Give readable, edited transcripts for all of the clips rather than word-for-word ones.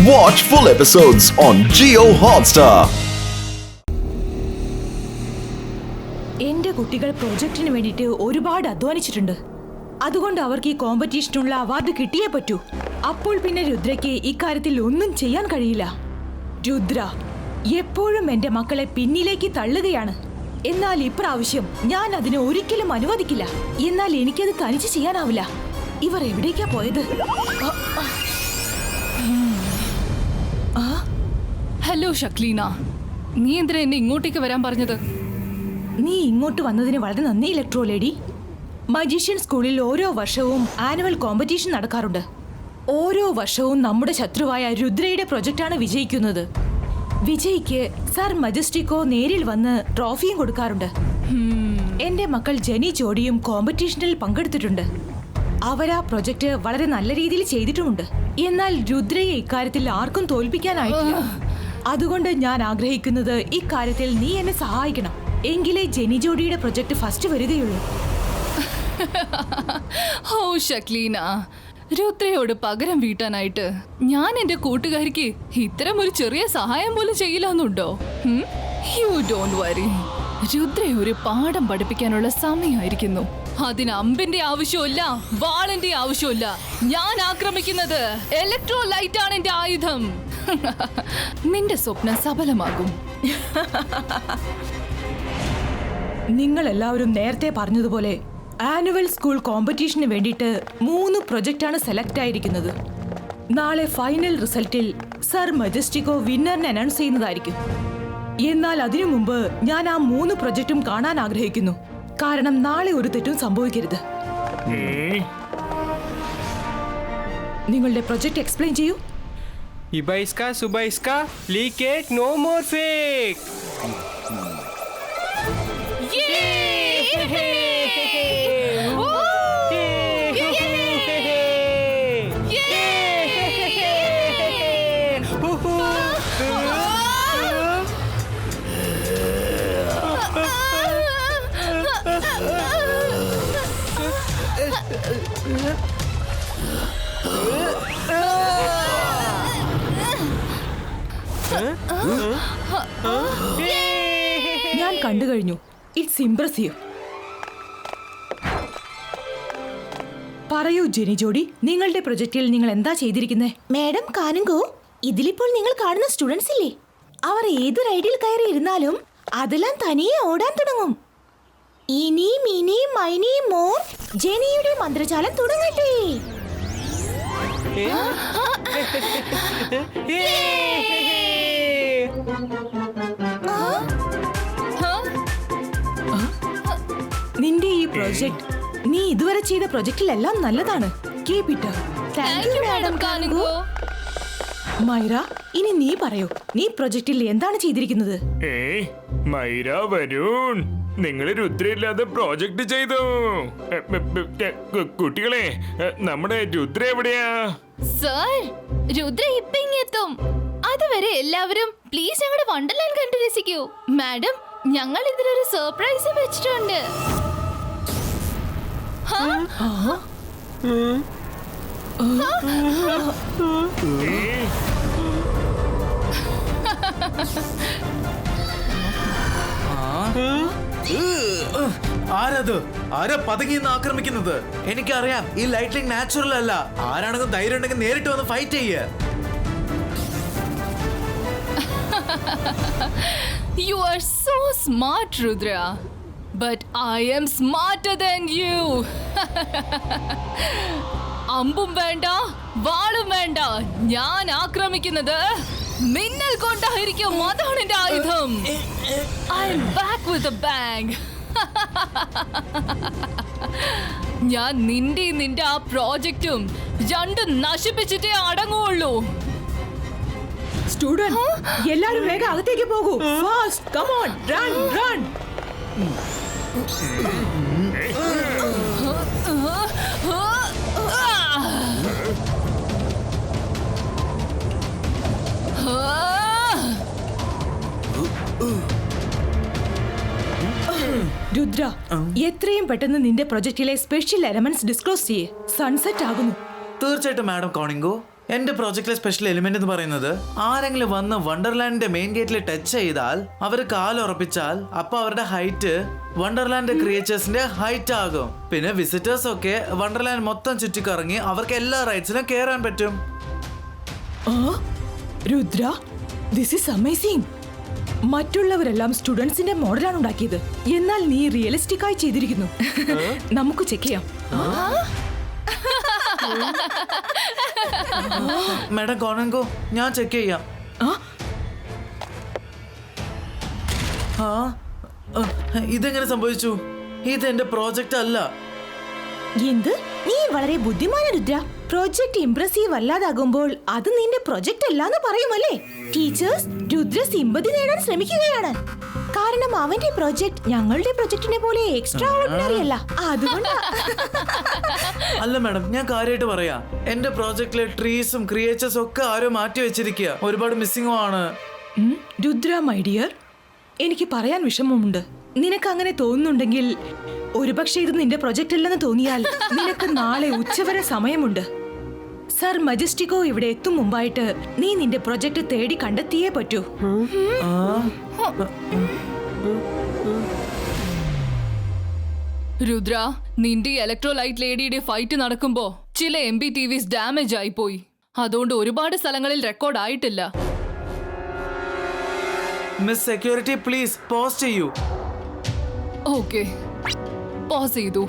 Watch full episodes on Jio Hotstar. എന്റെ കുട്ടികൾ പ്രോജക്റ്റിന് വേണ്ടിയിട്ട് ഒരുപാട് അധ്വാനിച്ചിട്ടുണ്ട്. അതുകൊണ്ട് അവർക്ക് ഈ കോമ്പറ്റീഷനുള്ള അവാർഡ് കിട്ടിയേ പറ്റൂ. അപ്പോൾ പിന്നെ രുദ്രയ്ക്ക് ഇക്കാര്യത്തിൽ ഒന്നും ചെയ്യാൻ കഴിയില്ല. രുദ്ര എപ്പോഴും എന്റെ മക്കളെ പിന്നിലേക്ക് തള്ളുകയാണ്. എന്നാൽ ഇപ്രാവശ്യം ഞാൻ അതിനെ ഒരിക്കലും അനുവദിക്കില്ല. എന്നാൽ എനിക്കത് തനിച്ച് ചെയ്യാനാവില്ല. ഇവർ എവിടേക്കാ പോയത്? ഹലോ ഷക്ലീന, നീ എന്തിനാ എന്നെ ഇങ്ങോട്ടേക്ക് വരാൻ പറഞ്ഞത്? നീ ഇങ്ങോട്ട് വന്നതിന് വളരെ നന്ദി ഇലക്ട്രോ ലേഡി. മജീഷ്യൻ സ്കൂളിൽ ഓരോ വർഷവും ആനുവൽ കോമ്പറ്റീഷൻ നടക്കാറുണ്ട്. ഓരോ വർഷവും നമ്മുടെ ശത്രുവായ രുദ്രയുടെ പ്രൊജക്റ്റാണ് വിജയിക്കുന്നത്. വിജയ്ക്ക് സർ മജസ്റ്റിക്കോ നേരിൽ വന്ന് ട്രോഫിയും കൊടുക്കാറുണ്ട്. എന്റെ മക്കൾ ജെനി ജോഡിയും കോമ്പറ്റീഷനിൽ പങ്കെടുത്തിട്ടുണ്ട്. അവരാ പ്രൊജക്ട് വളരെ നല്ല രീതിയിൽ ചെയ്തിട്ടുമുണ്ട്. എന്നാൽ രുദ്രയെ ഇക്കാര്യത്തിൽ ആർക്കും തോൽപ്പിക്കാനായിട്ടില്ല. അതുകൊണ്ട് ഞാൻ ആഗ്രഹിക്കുന്നത് ഇക്കാര്യത്തിൽ നീ എന്നെ സഹായിക്കണം. എങ്കിലേ ജെനി ജോഡിയുടെ പ്രൊജക്ട് ഫസ്റ്റ് വരികയുള്ളൂ. ഓ ഷക്ലീന, രുദ്രയോട് പകരം വീട്ടാനായിട്ട് ഞാൻ എന്റെ കൂട്ടുകാരിക്ക് ഇത്തരം ഒരു ചെറിയ സഹായം പോലും ചെയ്യില്ലെന്നുണ്ടോ? You don't worry. രുദ്രയെ ഒരു പാഠം പഠിപ്പിക്കാനുള്ള സമയമായിരിക്കുന്നു. അതിന് അമ്പിന്റെ ആവശ്യമില്ല, വാളിന്റെ ആവശ്യമില്ല. ഞാൻ ആക്രമിക്കുന്നത് ഇലക്ട്രോ ലൈറ്റ് ആണ് എന്റെ ആയുധം. നിന്റെ സ്വപ്നം സഫലമാകും. നിങ്ങൾ എല്ലാവരും നേരത്തെ പറഞ്ഞതുപോലെ ആനുവൽ സ്കൂൾ കോമ്പറ്റീഷന് വേണ്ടിയിട്ട് 3 പ്രൊജക്റ്റാണ് സെലക്ട് ആയിരിക്കുന്നത്. നാളെ ഫൈനൽ റിസൾട്ടിൽ സർ മജസ്റ്റിക്കോ വിന്നറിനെ അനൗൺസ് ചെയ്യുന്നതായിരിക്കും. എന്നാൽ അതിനു മുമ്പ് ഞാൻ ആ 3 പ്രൊജക്റ്റും കാണാൻ ആഗ്രഹിക്കുന്നു. കാരണം നാളെ ഒരു തെറ്റും സംഭവിക്കരുത്. നിങ്ങളുടെ പ്രൊജക്ട് എക്സ്പ്ലെയിൻ ചെയ്യൂ. Ibaiska, Subaiska, leak it, no more fake. ഞാൻ കണ്ടു കഴിഞ്ഞു. It's impressive. പറയൂ ജെനി ജോഡി, നിങ്ങളുടെ പ്രൊജക്റ്റിൽ നിങ്ങൾ എന്താ ചെയ്തിരിക്കുന്നത്? മാഡം കാനുങ്കോ, ഇതിലിപ്പോൾ നിങ്ങൾ കാണുന്ന സ്റ്റുഡൻസ് ഇല്ലേ, അവർ ഏത് റൈഡിൽ കയറി ഇരുന്നാലും അതെല്ലാം തനിയെ ഓടാൻ തുടങ്ങും. ഇനി മിനി മൈനി മോർ ജെനിയുടെ മന്ത്രജാലം തുടങ്ങട്ടെ. നിന്റെ ഈ പ്രൊജക്ട് നീ ഇതുവരെ ചെയ്ത പ്രൊജക്റ്റിലെല്ലാം നല്ലതാണ്. Keep it up. Thank you madam Kanungo. Myra, ഇനി നീ പറയൂ, നീ പ്രൊജക്റ്റിൽ എന്താണ് ചെയ്തിരിക്കുന്നത്? മൈര, വരുൺ, നിങ്ങൾ രുദ്രയില്ലാതെ പ്രോജക്റ്റ് ചെയ്തു. കുട്ടികളെ, നമ്മുടെ രുദ്ര എവിടെയാ? സർ, രുദ്ര ഇപ്പൊ ഇങ്ങെത്തും. അതുവരെ എല്ലാവരും പ്ലീസ് ഞങ്ങളുടെ വണ്ടർലാൻഡ് കണ്ടു രസിക്കൂ. മാഡം, ഞങ്ങൾ ഇതിലൊരു സർപ്രൈസ് വെച്ചിട്ടുണ്ട്. ആരത്? ആരാ പതുങ്ങിന്ന് ആക്രമിക്കുന്നത്? എനിക്കറിയാം, ഈ ലൈറ്റിംഗ് നാച്ചുറൽ അല്ല. ആരാണെങ്കിലും ധൈര്യം ഉണ്ടെങ്കിൽ നേരിട്ട് വന്ന് ഫൈറ്റ് ചെയ്യേ. You are so smart, Rudra. But I am smarter than you. അമ്പും വേണ്ട, വാളും വേണ്ട. ഞാൻ ആക്രമിക്കുന്നത് മിന്നൽ കൊണ്ടായിരിക്കും. അതാണ് എന്റെ ആയുധം. I'm back with a bang. ഞാൻ നിന്റെ ആ പ്രോജക്റ്റും രണ്ടും നശിപ്പിച്ചിട്ടേ അടങ്ങുള്ളൂ. സ്റ്റുഡന്റ്, എല്ലാരും വേഗം അകത്തേക്ക് പോകൂ. Fast, come on, run run. Rudra, എത്രയും പെട്ടെന്ന് നിന്റെ പ്രൊജക്റ്റിലെ സ്പെഷ്യൽ എലമെന്റ്സ് ഡിസ്ക്ലോസ് ചെയ്യേ. സൺസെറ്റ് ആകുന്നു. തീർച്ചയായിട്ടും മാഡം കോണിങ്കോ. എന്റെ പ്രോജക്റ്റിലെ സ്പെഷ്യൽ എലിമെന്റ് എന്ന് പറയുന്നത് ആരെങ്കിലും വന്ന് വണ്ടർലാൻഡിന്റെ മെയിൻ ഗേറ്റിൽ ടച്ച് ചെയ്താൽ അവർ കാലുറപ്പിച്ചാൽ അപ്പൊ അവരുടെ ഹൈറ്റ് വണ്ടർലാൻഡ് ക്രിയേച്ചേഴ്സിന്റെ ഹൈറ്റ് ആകും. പിന്നെ വിസിറ്റേഴ്സ് ഒക്കെ വണ്ടർലാൻഡ് മൊത്തം ചുറ്റിക്കറങ്ങി അവർക്ക് എല്ലാ റൈഡ്സിലും കയറാൻ പറ്റും. Rudra, this is amazing. മറ്റുള്ളവരെല്ലാം സ്റ്റുഡൻസിന്റെ മോഡലാണ് ഉണ്ടാക്കിയത്, എന്നാൽ നീ റിയലിസ്റ്റിക് ആയി ചെയ്തിരിക്കുന്നു. നമുക്ക് ചെക്ക് ചെയ്യാം. മാഡം കോണങ്കോ, ഞാൻ ചെക്ക് ചെയ്യാം. ഇതെങ്ങനെ സംഭവിച്ചു? ഇത് എന്റെ പ്രോജക്റ്റ് അല്ല. എന്ത്? നീ വളരെ ബുദ്ധിമാന രുദ്ര. പ്രോജക്റ്റ് ഇംപ്രസീവ് അല്ലാതാകുമ്പോൾ അത് നിന്റെ പ്രോജക്റ്റ് അല്ലാന്ന് പറയുമല്ലേ? ടീച്ചേഴ്സ്, രുദ്ര സിമ്പതി നേടാൻ ശ്രമിക്കുകയാണ്. കാരണം അവന്റെ പ്രോജക്റ്റ് ഞങ്ങളുടെ പ്രോജക്റ്റിനെ പോലെ എക്സ്ട്രാ ഓർഡിനറി അല്ല. അതുകൊണ്ടാ. അല്ല മാഡം, ഞാൻ കാര്യമായിട്ട് പറയാ. എന്റെ പ്രോജക്റ്റിലെ ട്രീസും ക്രിയേച്ചേഴ്സും ഒക്കെ ആരോ മാറ്റി വെച്ചിരിക്കുക. ഒരുപാട് മിസ്സിംഗ് ആണ്. രുദ്ര മൈ ഡിയർ, എനിക്ക് പറയാൻ വിഷമമുണ്ട്. നിനക്ക് അങ്ങനെ തോന്നുന്നുണ്ടെങ്കിൽ, ഒരുപക്ഷെ ഇത് നിന്റെ പ്രൊജക്റ്റ് അല്ലെന്ന് തോന്നിയാൽ നിനക്ക് നാളെ ഉച്ചവരെ സമയമുണ്ട്. സർ മജസ്റ്റിക്കോ ഇവിടെ എത്തും മുമ്പായിട്ട് നീ നിന്റെ പ്രൊജക്റ്റ് തേടി കണ്ടെത്തിയേ പറ്റൂ. രുദ്ര, നിന്റെ ഇലക്ട്രോലൈറ്റ് ലേഡിയുടെ ഫൈറ്റ് നടക്കുമ്പോ ചില MBTVs ഡാമേജ് ആയി പോയി. അതുകൊണ്ട് ഒരുപാട് സ്ഥലങ്ങളിൽ റെക്കോർഡ് ആയിട്ടില്ല. മിസ് സെക്യൂരിറ്റി, പ്ലീസ് പോസ് ചെയ്യൂ. ഓക്കെ, പോസ് ചെയ്തു.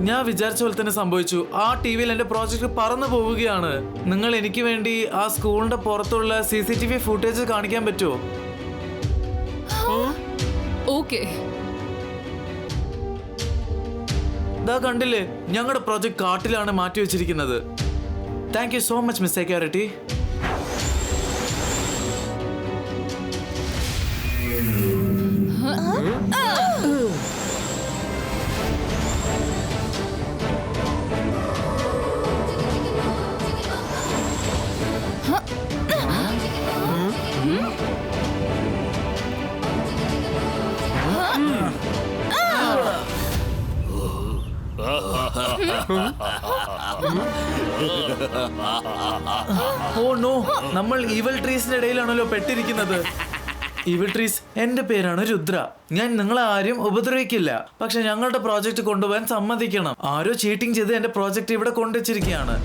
ഞാൻ വിചാരിച്ച പോലെ തന്നെ സംഭവിച്ചു. ആ ടിവിയിൽ എന്റെ പ്രോജക്റ്റ് പറന്നു പോവുകയാണ്. നിങ്ങൾ എനിക്ക് വേണ്ടി ആ സ്കൂളിന്റെ പുറത്തുള്ള CCTV ഫുട്ടേജ് കാണിക്കാൻ പറ്റുമോ? ഓക്കെ. ഇതാ കണ്ടില്ലേ, ഞങ്ങളുടെ പ്രോജക്റ്റ് കാട്ടിലാണ് മാറ്റി വെച്ചിരിക്കുന്നത്. Thank you so much miss security. Oh no, നമ്മൾ ഈവൽ ട്രീസിന്റെ ഇടയിലാണല്ലോ പെട്ടിരിക്കുന്നത്. ഈവൽ ട്രീസ്, എന്റെ പേരാണ് രുദ്ര. ഞാൻ നിങ്ങളെ ആരും ഉപദ്രവിക്കില്ല. പക്ഷെ ഞങ്ങളുടെ പ്രോജക്റ്റ് കൊണ്ടുപോകാൻ സമ്മതിക്കണം. ആരോ ചീറ്റിംഗ് ചെയ്ത് എന്റെ പ്രോജക്റ്റ് ഇവിടെ കൊണ്ടുവച്ചിരിക്കുകയാണ്.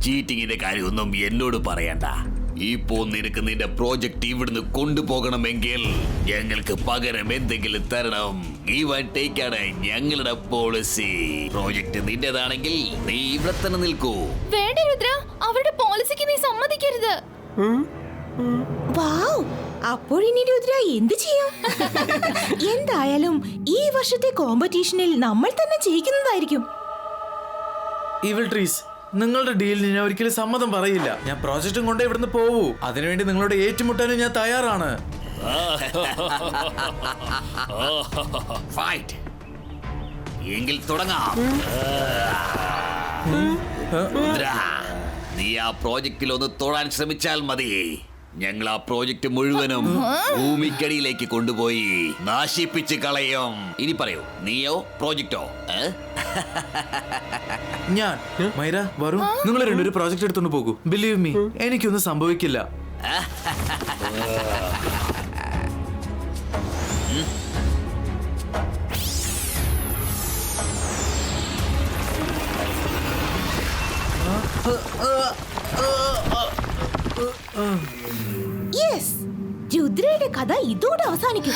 ചീറ്റിങ്ങിന്റെ കാര്യമൊന്നും എന്നോട് പറയണ്ട. ഇപ്പോ നിനക്ക് നിന്റെ പ്രോജക്റ്റ് ഇവിടുന്ന് കൊണ്ടുപോകണമെങ്കിൽ ഞങ്ങൾക്ക് പകരം എന്തെങ്കിലും തരണം. ഗീവ് ആൻഡ് ടേക്ക് ആണ് ഞങ്ങളുടെ പോളിസി. പ്രോജക്റ്റ് നിന്റേതാണെങ്കിൽ നീ ഇവിടെ തന്നെ നിൽക്കൂ. വേണ്ട രുദ്ര, അവരുടെ പോളിസിക്ക് നീ സമ്മതിക്കരുത്. വൗ, അപ്പോഴിനി രുദ്ര എന്ത് ചെയ്യും? എന്തായാലും ഈ വർഷത്തെ കോമ്പറ്റീഷനിൽ നമ്മൾ തന്നെ ജയിക്കുന്നതായിരിക്കും. ഈവൽ ട്രീസ്, നിങ്ങളുടെ ഡീലിന് ഞാൻ ഒരിക്കലും സമ്മതം പറയില്ല. ഞാൻ പ്രോജക്റ്റും കൊണ്ട് ഇവിടുന്ന് പോവൂ. അതിനുവേണ്ടി നിങ്ങളോട് ഏറ്റുമുട്ടാനും ഞാൻ തയ്യാറാണ്. ഫൈറ്റ് എങ്കിൽ തുടങ്ങാം. നീ ആ പ്രോജക്റ്റിൽ ഒന്ന് തൊടാൻ ശ്രമിച്ചാൽ മതി. ഞങ്ങൾ ആ പ്രോജക്റ്റ് മുഴുവനും ഭൂമിക്കടിയിലേക്ക് കൊണ്ടുപോയി നാശിപ്പിച്ച് കളയും. ഇനി പറയൂ, നീയോ പ്രോജക്റ്റോ? ഞാൻ മൈര, വരും. നിങ്ങൾ രണ്ടൊരു പ്രോജക്റ്റ് എടുത്തോണ്ട് പോകൂ. ബിലീവ് മീ, എനിക്കൊന്നും സംഭവിക്കില്ല. യെസ്, രുദ്രയുടെ കഥ ഇതോടെ അവസാനിക്കും.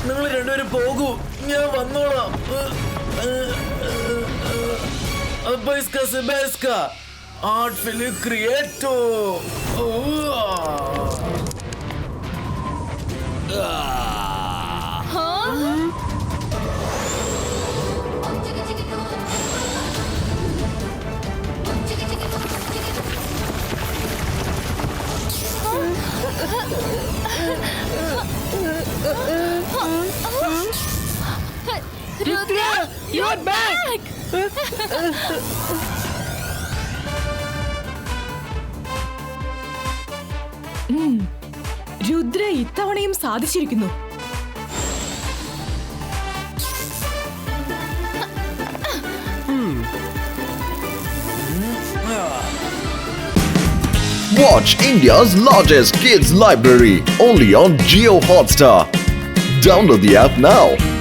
നിങ്ങൾ രണ്ടുപേരും പോകൂ, ഞാൻ വന്നോളാം. ആർട്ട് ക്രിയേറ്റോ. Rudra, You're back! രുദ്ര ഇത്തവണയും സാധിച്ചിരിക്കുന്നു. Watch India's largest kids library only on Jio Hotstar. Download the app now.